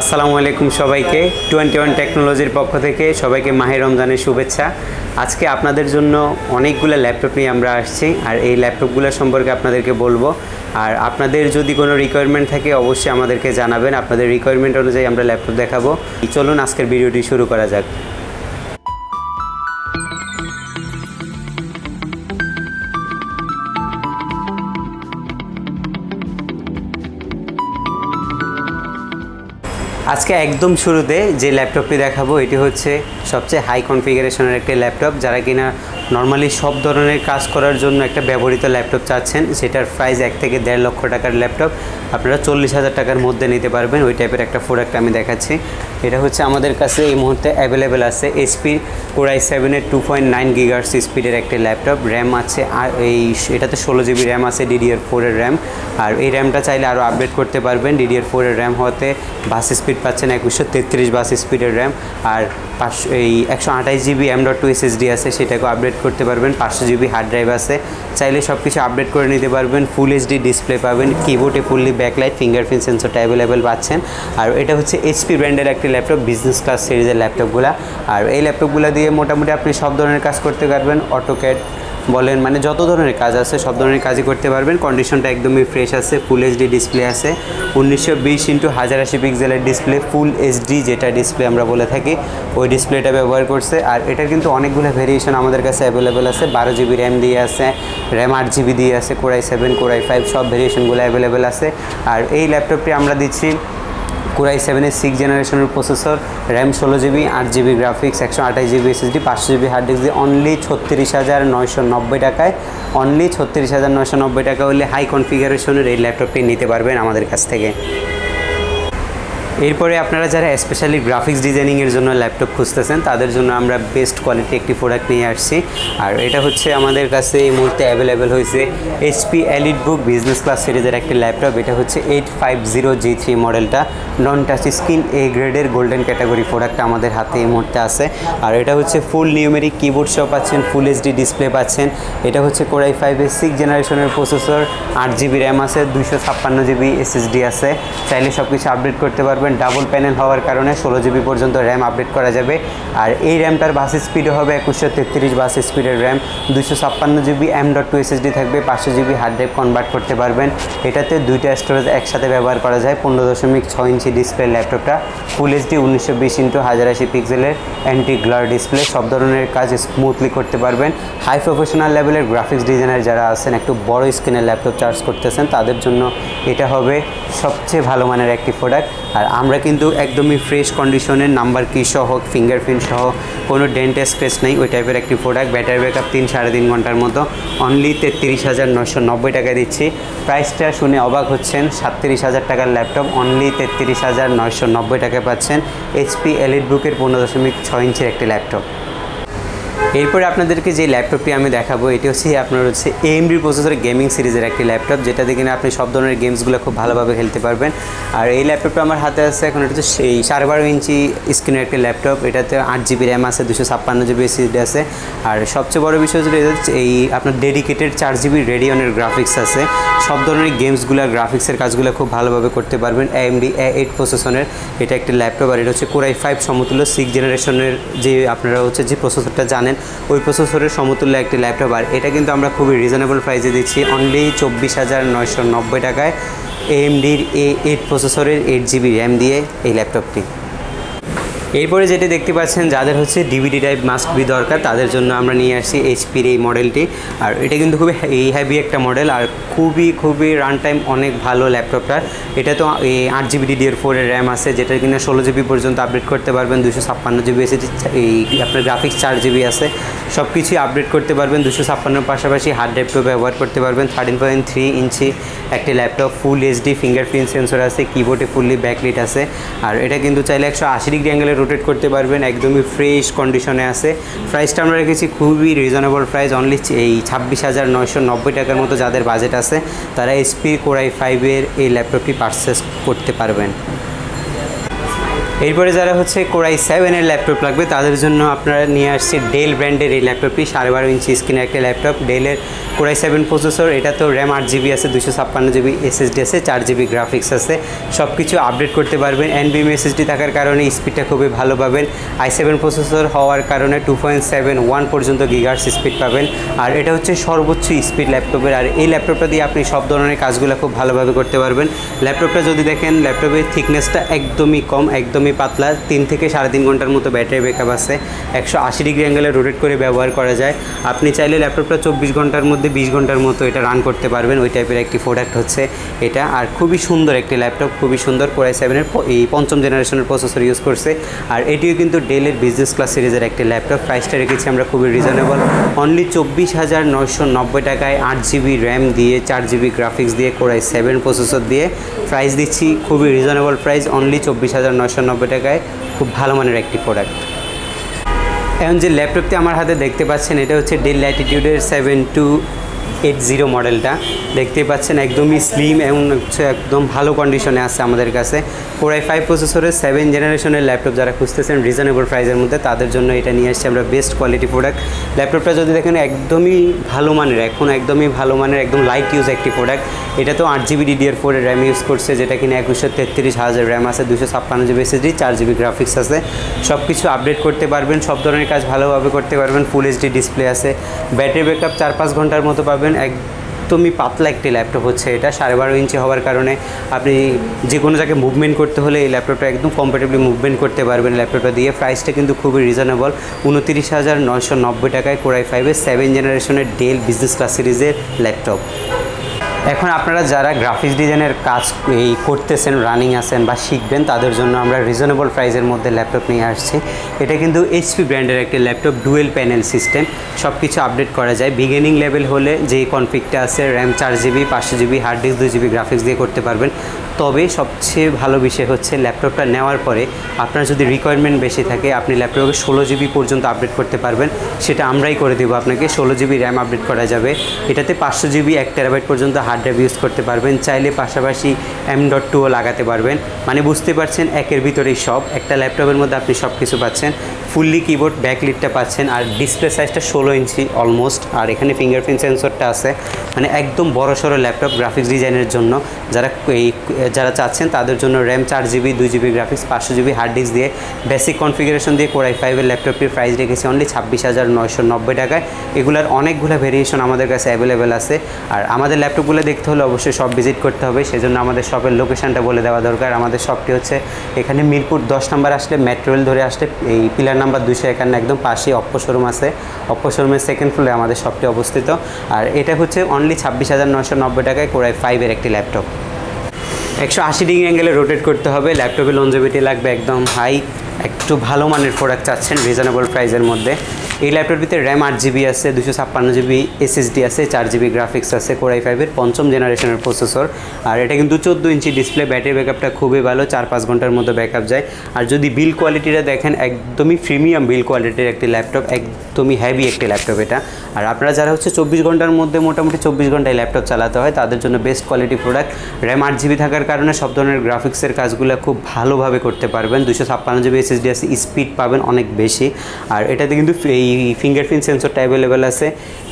আসসালামু আলাইকুম সবাইকে 21 টেকনোলজির পক্ষ থেকে সবাইকে মাহে রমজানের শুভেচ্ছা। আজকে আপনাদের জন্য অনেকগুলো ল্যাপটপ নিয়ে আমরা আসছি আর এই ল্যাপটপগুলো সম্পর্কে আপনাদেরকে বলবো। আর আপনাদের যদি কোনো রিকোয়ারমেন্ট থাকে অবশ্যই আমাদেরকে জানাবেন, আপনাদের রিকোয়ারমেন্ট অনুযায়ী আমরা ল্যাপটপ দেখাবো। চলুন আজকের ভিডিওটি শুরু করা যাক। আজকে একদম শুরুতে যে ল্যাপটপটি দেখাবো এটি হচ্ছে সবচেয়ে হাই কনফিগারেশনের একটি ল্যাপটপ। যারা কিনা নর্মালি সব ধরনের কাজ করার জন্য একটা ব্যবহৃত ল্যাপটপ চাচ্ছেন, সেটার প্রাইস 1 থেকে 1.5 লক্ষ টাকার ল্যাপটপ আপনারা 40,000 টাকার মধ্যে নিতে পারবেন। ওই টাইপের একটা প্রোডাক্ট আমি দেখাচ্ছি। এটা হচ্ছে আমাদের কাছে এই মুহূর্তে অ্যাভেলেবেল আছে HP Core i7-এর 2.9 GHz স্পিডের একটি ল্যাপটপ। র্যাম আছে আর এটাতে 16 GB র্যাম আছে, DDR4-এর র্যাম। আর এই র্যামটা চাইলে আরও আপডেট করতে পারবেন। DDR4-এর র্যাম হতে বাস স্পিড পাচ্ছেন 2133 বাস স্পিডের র্যাম। আর 128 GB M.2 SSD আছে, সেটাকেও আপডেট করতে পারবেন। 500 GB হার্ড ড্রাইভ আছে, চাইলে সব কিছু আপডেট করে নিতে পারবেন। ফুল HD ডিসপ্লে পাবেন, কিবোর্ডে ফুললি ব্যাকলাইট, ফিঙ্গারপ্রিন্ট সেন্সরটা অ্যাভেলেবেল পাচ্ছেন। আর এটা হচ্ছে HP ব্র্যান্ডের একটি ল্যাপটপ, বিজনেস ক্লাস সিরিজের ল্যাপটপগুলো। আর এই ল্যাপটপগুলো দিয়ে মোটামুটি আপনি সব ধরনের কাজ করতে পারবেন। অটোক্যাড বলেন, মানে যত ধরনের কাজ আছে সব ধরনের কাজই করতে পারবেন। কন্ডিশনটা একদমই ফ্রেশ আছে, ফুল HD ডিসপ্লে আছে, 1920x1080 পিক্সেলের ডিসপ্লে, ফুল HD যেটা ডিসপ্লে আমরা বলে থাকি ওই ডিসপ্লেটা ব্যবহার করছে। আর এটার কিন্তু অনেকগুলো ভেরিয়েশন আমাদের কাছে অ্যাভেলেবেল আছে। 12 GB র্যাম দিয়ে আছে, র্যাম 8 GB দিয়ে আছে, Core i7 Core i5 সব ভেরিয়েশনগুলো অ্যাভেলেবেল আছে। আর এই ল্যাপটপটি আমরা দিচ্ছি Core i7-এর 6th জেনারেশনের processor, RAM 16 GB, 8 GB graphics, 128 GB SSD, 500 GB hard disk দিয়ে অনলি 36,990 টাকায়। অনলি 36,990 টাকা হলে হাই কনফিগারেশনের এই ল্যাপটপটি নিতে পারবেন আমাদের কাছ থেকে। এরপরে আপনারা যারা স্পেশালি গ্রাফিক্স ডিজাইনিংয়ের জন্য ল্যাপটপ খুঁজতেছেন তাদের জন্য আমরা বেস্ট কোয়ালিটি একটি প্রোডাক্ট নিয়ে আসছি। আর এটা হচ্ছে আমাদের কাছে এই মুহূর্তে অ্যাভেলেবেল হয়েছে HP EliteBook বিজনেস ক্লাস সিরিজের একটি ল্যাপটপ। এটা হচ্ছে 850G3 মডেলটা, নন টাচ স্ক্রিন A গ্রেডের গোল্ডেন ক্যাটাগরি প্রোডাক্ট আমাদের হাতে এই মুহূর্তে আছে। আর এটা হচ্ছে ফুল নিউমেরিক কিবোর্ড সহ পাচ্ছেন, ফুল HD ডিসপ্লে পাচ্ছেন। এটা হচ্ছে Core i5-এর 6th জেনারেশনের প্রসেসর, 8 GB র্যাম আছে, 256 GB SSD আছে, চাইলে সব কিছু আপডেট করতে পারবেন। ডাবল প্যানেল হওয়ার কারণে 16 GB পর্যন্ত র্যাম আপডেট করা যাবে। আর এই র্যামটার বাস স্পিডও হবে 2133 বাস স্পিডের র্যাম, 256 GB M.2 SSD থাকবে, 500 GB হার্ড ড্রাইভ কনভার্ট করতে পারবেন। এটাতে দুইটা স্টোরেজ একসাথে ব্যবহার করা যায়। 15.6 ইঞ্চি ডিসপ্লে ল্যাপটপটা, ফুল HD 1920x1080 পিক্সেলের অ্যান্টি গ্লার ডিসপ্লে, সব ধরনের কাজ স্মুথলি করতে পারবেন। হাই প্রফেশনাল লেভেলের গ্রাফিক্স ডিজাইনার যারা আছেন, একটু বড় স্ক্রিনের ল্যাপটপ চার্জ করতেছেন, তাদের জন্য এটা হবে সবচেয়ে ভালো মানের একটি প্রোডাক্ট। আর আমরা কিন্তু একদমই ফ্রেশ কন্ডিশনের নাম্বার কি সহ, ফিঙ্গারপ্রিন্ট সহ, কোনো ডেন্ট স্ক্র্যাচ নেই ওই টাইপের একটি প্রোডাক্ট। ব্যাটারি ব্যাকআপ 3-3.5 ঘন্টার মতো। অনলি 33,990 টাকা দিচ্ছি। প্রাইসটা শুনে অবাক হচ্ছেন, 37,000 টাকার ল্যাপটপ অনলি 33,990 টাকায় পাচ্ছেন। HP EliteBook-এর 15.6 ইঞ্চির একটি ল্যাপটপ। এরপরে আপনাদেরকে যে ল্যাপটপটি আমি দেখাবো এটি হচ্ছে আপনার হচ্ছে AMD প্রসেসরের গেমিং সিরিজের একটি ল্যাপটপ, যেটা দেখে আপনি সব ধরনের গেমসগুলো খুব ভালোভাবে খেলতে পারবেন। আর এই ল্যাপটপটা আমার হাতে আছে এখন। এটা হচ্ছে সেই 12.5 ইঞ্চি স্ক্রিনের একটি ল্যাপটপ। এটাতে 8 GB র্যাম আছে, 256 GB SSD আছে। আর সবচেয়ে বড় বিষয় হচ্ছে এই আপনার ডেডিকেটেড 4 GB রেডিয়নের গ্রাফিক্স আছে। সব ধরনের গেমসগুলো, গ্রাফিক্সের কাজগুলো খুব ভালোভাবে করতে পারবেন। AMD A8 প্রসেসরের এটা একটি ল্যাপটপ। আর এটা হচ্ছে Core i5 সমতুল্য 6th জেনারেশনের যে আপনারা হচ্ছে যে প্রসেসরটা জানেন ওই প্রসেসরের সমতুল্য একটি ল্যাপটপ। আর এটা কিন্তু আমরা খুবই রিজনেবল প্রাইসে দিচ্ছি, অনলি 24,990 টাকায় AMDর A8 প্রসেসরের 8 GB র্যাম দিয়ে এই ল্যাপটপটি। এরপরে যেটি দেখতে পাচ্ছেন, যাদের হচ্ছে DVD টাইপ মাস্ট বি দরকার তাদের জন্য আমরা নিয়ে আসছি HPর এই মডেলটি। আর এটা কিন্তু খুবই হেভি একটা মডেল আর খুবই রান টাইম অনেক ভালো ল্যাপটপটার। এটা তো 8 GB DDR4-এর র্যাম আছে, যেটা কিনা 16 GB পর্যন্ত আপডেট করতে পারবেন। 256 GB SSD, আপনার গ্রাফিক্স 4 GB আছে, সব কিছুই আপডেট করতে পারবেন। 256-এর পাশাপাশি হার্ড ড্রাইভটাও ব্যবহার করতে পারবেন। 13.3 ইঞ্চি একটি ল্যাপটপ, ফুল HD ফিঙ্গারপ্রিন্ট সেন্সর আছে, কিবোর্ডে ফুললি ব্যাকলাইট আছে। আর এটা কিন্তু চাইলে 180 ডিগ্রি অ্যাঙ্গেলে রোটেট করতে পারবেন, একদমই ফ্রেশ কন্ডিশনে আছে। প্রাইসটা আমরা রেখেছি খুবই রিজনেবল প্রাইস, অনলি এই 26,990 টাকার মতো। যাদের বাজেট আছে তারা HP Core i5-এর এই ল্যাপটপটি পারচেস করতে পারবেন। এরপরে যারা হচ্ছে কোরাই 7-এর ল্যাপটপ লাগবে তাদের জন্য আপনারা নিয়ে আসছে ডেল ব্র্যান্ডের এই ল্যাপটপটি 12.5 ইঞ্চি স্ক্রিনের একটা ল্যাপটপ, ডেলের কোরাই 7 প্রসেসর। এটা তো র্যাম 8GB আছে, 256GB SSD আছে, 4GB গ্রাফিক্স আছে, সব কিছু আপডেট করতে পারবেন। NVMe SSD থাকার কারণে স্পিডটা খুবই ভালো পাবেন। i7 প্রসেসর হওয়ার কারণে 2.71 পর্যন্ত গিগাহার্টজ স্পিড পাবেন। আর এটা হচ্ছে সর্বোচ্চ স্পিড ল্যাপটপের। আর এই ল্যাপটপটা দিয়ে আপনি সব ধরনের কাজগুলো খুব ভালোভাবে করতে পারবেন। ল্যাপটপটা যদি দেখেন, ল্যাপটপের থিকনেসটা একদমই কম, একদমই পাতলা, 3 থেকে 3.5 ঘন্টার মতো ব্যাটারি ব্যাকআপ আছে। 180 ডিগ্রি অ্যাঙ্গেলে রোটেট করে ব্যবহার করা যায়। আপনি চাইলে ল্যাপটপটা 24 ঘন্টার মধ্যে 20 ঘন্টার মতো এটা রান করতে পারবেন, ওই টাইপের একটি প্রোডাক্ট হচ্ছে এটা। আর খুবই সুন্দর একটি ল্যাপটপ, খুবই সুন্দর। কোরাই 7-এর এই 5ম জেনারেশনের প্রসেসর ইউজ করছে। আর এটিও কিন্তু ডেলের বিজনেস ক্লাস সিরিজের একটি ল্যাপটপ। প্রাইসটা রেখেছি আমরা খুবই রিজনেবল, অনলি 24,990 টাকায় 8GB র্যাম দিয়ে 4GB গ্রাফিক্স দিয়ে কোরাই 7 প্রসেসর দিয়ে প্রাইস দিচ্ছি। খুবই রিজনেবল প্রাইস, অনলি 24,990 টাকায় খুব ভালো মানের একটি প্রোডাক্ট। এখন যে ল্যাপটপটি আমার হাতে দেখতে পাচ্ছেন, এটা হচ্ছে ডেল ল্যাটিটিউডের 7280 মডেলটা। দেখতে পাচ্ছেন একদমই স্লিম এবং হচ্ছে একদম ভালো কন্ডিশনে আছে আমাদের কাছে। কোরাই 5 প্রসেসরের 7 জেনারেশনের ল্যাপটপ যারা খুঁজতেছেন রিজনেবল প্রাইসের মধ্যে, তাদের জন্য এটা নিয়ে আসছি আমরা বেস্ট কোয়ালিটি প্রোডাক্ট। ল্যাপটপটা যদি দেখেন একদমই ভালো মানের, এখন একদমই ভালো মানের, একদম লাইট ইউজ একটি প্রোডাক্ট। এটা তো 8GB DDR4 এর র্যাম ইউজ করছে, যেটা কিনা 2133,000 র্যাম আছে, 256GB SSD, 4GB গ্রাফিক্স আছে। সব কিছু আপডেট করতে পারবেন, সব ধরনের কাজ ভালোভাবে করতে পারবেন। ফুল এইচডি ডিসপ্লে আছে, ব্যাটারি ব্যাকআপ 4-5 ঘন্টার মতো পাবেন। একদমই পাতলা একটি ল্যাপটপ হচ্ছে এটা, 12.5 ইঞ্চি হওয়ার কারণে আপনি যে কোনো জায়গায় মুভমেন্ট করতে হলে এই ল্যাপটপটা একদম কমফর্টেবলি মুভমেন্ট করতে পারবেন ল্যাপটপটা দিয়ে। প্রাইসটা কিন্তু খুবই রিজনেবল, 29,990 টাকায় কোরাই 5-এর 7 জেনারেশনের ডেল বিজনেস ক্লাস সিরিজের ল্যাপটপ। এখন আপনারা যারা গ্রাফিক্স ডিজাইনের কাজ করতেছেন, রানিং আছেন বা শিখবেন, তাদের জন্য আমরা রিজনেবল প্রাইসের মধ্যে ল্যাপটপ নিয়ে আসছি। এটা কিন্তু HP ব্র্যান্ডের একটি ল্যাপটপ, ডুয়েল প্যানেল সিস্টেম, সব কিছু আপডেট করা যায়। বিগিনিং লেভেল হলে যে কনফিগটা আছে, RAM 4GB, 500GB, hard disk 2GB graphics দিয়ে করতে পারবেন। তবে সবচেয়ে ভালো বিষয় হচ্ছে ল্যাপটপটা নেওয়ার পরে আপনার যদি রিকোয়ারমেন্ট বেশি থাকে, আপনি ল্যাপটপে 16GB পর্যন্ত আপডেট করতে পারবেন। সেটা আমরাই করে দেবো আপনাকে, 16GB র্যাম আপডেট করা যাবে। এটাতে 500GB 1 টেরাবাইট পর্যন্ত হার্ড ড্রাইভ ইউজ করতে পারবেন। চাইলে পাশাপাশি M.2ও লাগাতে পারবেন। মানে বুঝতে পারছেন, একের ভিতরেই সব। একটা ল্যাপটপের মধ্যে আপনি সব কিছু পাচ্ছেন। ফুললি কিবোর্ড, ব্যাকলিটটা পাচ্ছেন, আর ডিসপ্লে সাইজটা 16 ইঞ্চি অলমোস্ট। আর এখানে ফিঙ্গারপ্রিন্ট সেন্সরটা আছে, মানে একদম বড়সড় ল্যাপটপ গ্রাফিক্স ডিজাইনের জন্য। যারা চাচ্ছেন তাদের জন্য RAM 4GB, 2GB graphics, 500GB hard disk দিয়ে বেসিক কনফিগারেশন দিয়ে কোরাই 5-এর ল্যাপটপটির প্রাইস রেখেছি অনলি 26,990 টাকায়। এগুলার অনেকগুলো ভেরিয়েশন আমাদের কাছে অ্যাভেলেবেল আছে। আর আমাদের ল্যাপটপগুলো দেখতে হলে অবশ্যই সব ভিজিট করতে হবে, সেজন্য আমাদের শপের লোকেশনটা বলে দেওয়া দরকার। আমাদের শপটি হচ্ছে এখানে মিরপুর 10 নম্বর আসলে, মেট্রো রেল ধরে আসলে এই পিলার নাম্বার 251 একদম পাশেই অপ্পো শোরুম আছে। অপ্পো শোরুমের সেকেন্ড ফ্লোরে আমাদের শপটি অবস্থিত। আর এটা হচ্ছে অনলি 26,990 টাকায় কোরাই 5-এর একটি ল্যাপটপ। 180 ডিগ্রি অ্যাঙ্গেলে রোটেট করতে হবে, ল্যাপটপে লঞ্জেভিটি লাগবে একদম হাই, একটু ভালো মানের প্রোডাক্ট চাচ্ছেন রিজনেবল প্রাইসের মধ্যে। এই ল্যাপটপটিতে র্যাম 8GB আছে, 256GB SSD আছে, 4GB গ্রাফিক্স আছে, কোরাই 5-এর 5ম জেনারেশনের প্রসেসর। আর এটা কিন্তু 14 ইঞ্চি ডিসপ্লে, ব্যাটারি ব্যাকআপটা খুবই ভালো, 4-5 ঘন্টার মধ্যে ব্যাকআপ যায়। আর যদি বিল কোয়ালিটিটা দেখেন, একদমই প্রিমিয়াম বিল কোয়ালিটির একটি ল্যাপটপ, একদমই হেভি একটি ল্যাপটপ এটা। আর আপনারা যারা হচ্ছে 24 ঘন্টার মধ্যে মোটামুটি 24 ঘন্টায় ল্যাপটপ চালাতে হয়, তাদের জন্য best quality product. RAM 8GB থাকার কারণে সব ধরনের গ্রাফিক্সের কাজগুলো খুব ভালোভাবে করতে পারবেন। 256GB SSD আছে, স্পিড পাবেন অনেক বেশি। আর এটাতে কিন্তু এই ফিঙ্গারপ্রিন্ট সেন্সরটা অ্যাভেলেবেল আছে,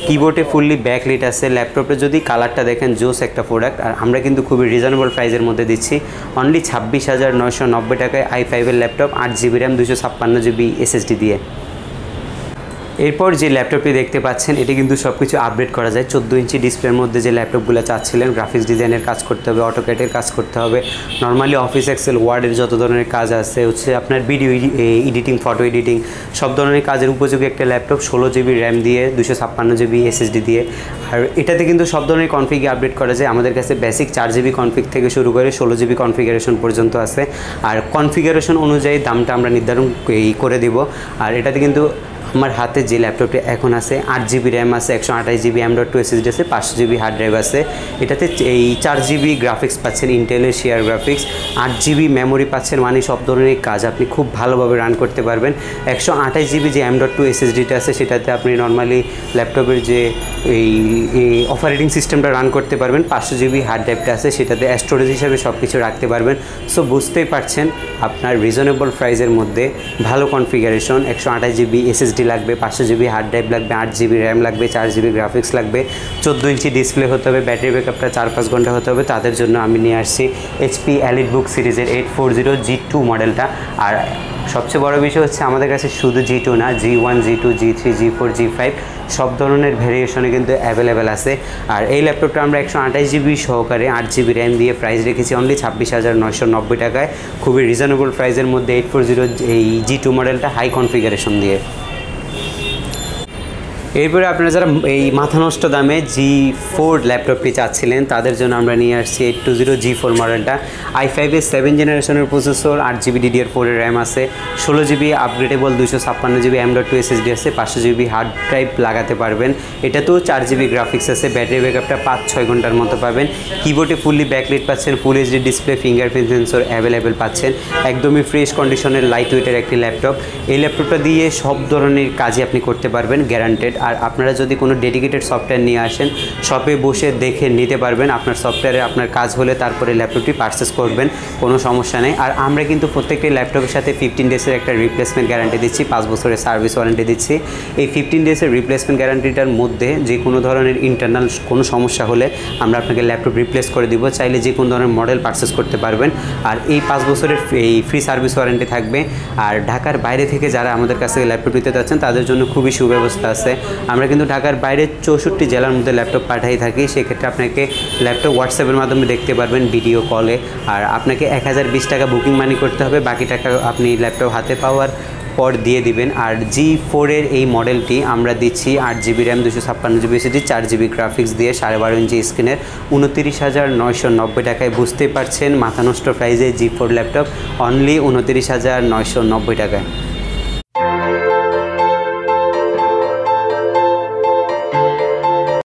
কিবোর্ডে ফুললি ব্যাকলিট আছে। ল্যাপটপে যদি কালারটা দেখেন, জোস একটা প্রোডাক্ট। আর আমরা কিন্তু খুবই রিজনেবল প্রাইসের মধ্যে দিচ্ছি অনলি 26,990 টাকায় i5-এর laptop, 8GB RAM, 256GB SSD দিয়ে। এরপর যে ল্যাপটপটি দেখতে পাচ্ছেন, এটি কিন্তু সব কিছু আপডেট করা যায়। 14 ইঞ্চি ডিসপ্লের মধ্যে যে ল্যাপটপগুলো চাচ্ছিলেন, গ্রাফিক্স ডিজাইনের কাজ করতে হবে, অটোক্যাডের কাজ করতে হবে, নর্মালি অফিস এক্সেল ওয়ার্ডের যত ধরনের কাজ আছে, হচ্ছে আপনার ভিডিও এডিটিং, ফটো এডিটিং, সব ধরনের কাজের উপযোগী একটা ল্যাপটপ, 16GB র্যাম দিয়ে, 256GB SSD দিয়ে। আর এটাতে কিন্তু সব ধরনের কনফিগ আপডেট করা যায়। আমাদের কাছে বেসিক 4GB কনফিগ থেকে শুরু করে 16GB কনফিগারেশন পর্যন্ত আছে। আর কনফিগারেশন অনুযায়ী দামটা আমরা নির্ধারণ করে দিব। আর এটাতে কিন্তু আমার হাতে যে ল্যাপটপটি এখন আছে 8GB র্যাম আছে, 128GB M.2 SSD আছে, 500GB হার্ড ড্রাইভ আছে। এটাতে এই 4GB গ্রাফিক্স পাচ্ছেন, ইন্টেলের শেয়ার গ্রাফিক্স, 8GB মেমোরি পাচ্ছেন, মানে সব ধরনের কাজ আপনি খুব ভালোভাবে রান করতে পারবেন। 128GB যে M.2 SSDটা আছে সেটাতে আপনি নর্মালি ল্যাপটপের যে এই অপারেটিং সিস্টেমটা রান করতে পারবেন। 500GB হার্ড ড্রাইভটা আছে সেটাতে স্টোরেজ হিসাবে সব কিছু রাখতে পারবেন। সো বুঝতেই পারছেন আপনার রিজনেবল প্রাইসের মধ্যে ভালো কনফিগারেশন, 128GB SSD লাগবে, 500GB হার্ড ড্রাইভ লাগবে, 8GB র্যাম লাগবে, 4GB গ্রাফিক্স লাগবে, 14 ইঞ্চি ডিসপ্লে হতে হবে, ব্যাটারি ব্যাকআপটা 4-5 ঘন্টা হতে হবে। তাদের জন্য আমি নিয়ে আসছি HP EliteBook সিরিজের 840 G2 মডেলটা। আর সবচেয়ে বড় বিষয় হচ্ছে আমাদের কাছে শুধু G2 না, G1, G2, G3, G4, G5 সব ধরনের ভেরিয়েশনে কিন্তু অ্যাভেলেবেল আছে। আর এই ল্যাপটপটা আমরা 128GB সহকারে 8GB র্যাম দিয়ে প্রাইস রেখেছি অনলি 26,990 টাকায়, খুবই রিজনেবল প্রাইসের মধ্যে 840 এই G2 মডেলটা হাই কনফিগারেশন দিয়ে। এরপরে আপনারা যারা এই মাথা নষ্ট দামে G4 ল্যাপটপটি চাচ্ছিলেন তাদের জন্য আমরা নিয়ে আসছি 820 G4 মডেলটা। i5 এর 7 জেনারেশনের প্রসেসর, 8GB DDR4 এর র্যাম আছে, 16GB upgradeable 256GB M.2 SSD আছে, 500GB হার্ড ড্রাইভ লাগাতে পারবেন। এটাতেও 4GB গ্রাফিক্স আছে, ব্যাটারি ব্যাকআপটা 5-6 ঘন্টার মতো পাবেন। কিবোর্ডে ফুললি ব্যাকলাইট পাচ্ছেন, full HD display, fingerprint sensor available পাচ্ছেন। একদমই ফ্রেশ কন্ডিশনের লাইট ওয়েটের একটি ল্যাপটপ। এই ল্যাপটপটা দিয়ে সব ধরনের কাজই আপনি করতে পারবেন, গ্যারান্টেড। আর আপনারা যদি কোনো ডেডিকেটেড সফটওয়্যার নিয়ে আসেন, শপে বসে দেখে নিতে পারবেন। আপনার সফটওয়্যারে আপনার কাজ হলে তারপরে ল্যাপটপটি পারচেস করবেন, কোনো সমস্যা নেই। আর আমরা কিন্তু প্রত্যেকটি ল্যাপটপের সাথে 15 ডেজের একটা রিপ্লেসমেন্ট গ্যারান্টি দিচ্ছি, 5 বছরের সার্ভিস ওয়ারেন্টি দিচ্ছি। এই 15 ডেজের রিপ্লেসমেন্ট গ্যারান্টিটার মধ্যে যে কোনো ধরনের ইন্টারনাল কোনো সমস্যা হলে আমরা আপনাকে ল্যাপটপ রিপ্লেস করে দিব, চাইলে যে কোনো ধরনের মডেল পারচেস করতে পারবেন। আর এই 5 বছরের এই ফ্রি সার্ভিস ওয়ারেন্টি থাকবে। আর ঢাকার বাইরে থেকে যারা আমাদের কাছ থেকে ল্যাপটপ নিতে চাচ্ছেন তাদের জন্য খুবই সুব্যবস্থা আছে। আমরা কিন্তু ঢাকার বাইরে 64 জেলার মধ্যে ল্যাপটপ পাঠাই থাকি। সেক্ষেত্রে আপনাকে ল্যাপটপ হোয়াটসঅ্যাপের মাধ্যমে দেখতে পারবেন ভিডিও কলে। আর আপনাকে 1020 টাকা বুকিং মানি করতে হবে, বাকি টাকা আপনি ল্যাপটপ হাতে পাওয়ার পর দিয়ে দিবেন। আর G4 এর এই মডেলটি আমরা দিচ্ছি 8GB RAM, 256GB SSD, 4GB graphics দিয়ে 12.5 ইঞ্চি স্ক্রিনের 29,990 টাকায়। বুঝতেই পারছেন মাথা নষ্ট প্রাইজে G4 ল্যাপটপ অনলি 29,990 টাকায়।